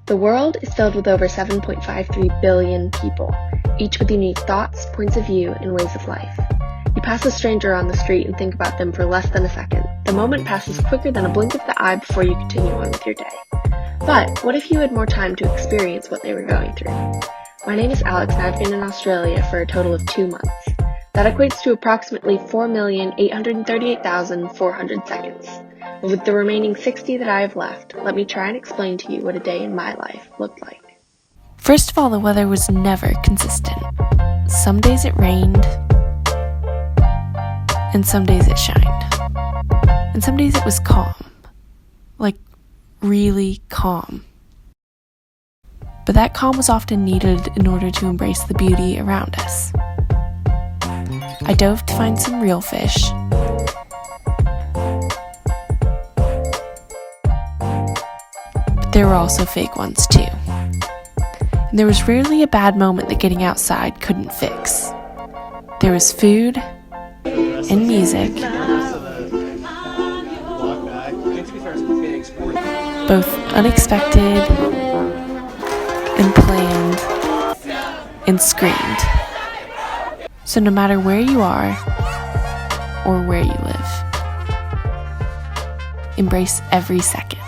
The world is filled with over 7.53 billion people, each with unique thoughts, points of view, and ways of life. You pass a stranger on the street and think about them for less than a second. The moment passes quicker than a blink of the eye before you continue on with your day. But what if you had more time to experience what they were going through? My name is Alex and I've been in Australia for a total of 2 months. That equates to approximately 4,838,400 seconds. But with the remaining 60 that I have left, let me try and explain to you what a day in my life looked like. First of all, the weather was never consistent. Some days it rained, and some days it shined. And some days it was calm, like really calm. But that calm was often needed in order to embrace the beauty around us. I dove to find some real fish. But there were also fake ones too. And there was rarely a bad moment that getting outside couldn't fix. There was food and music, both unexpected and planned and screamed. So no matter where you are or where you live, embrace every second.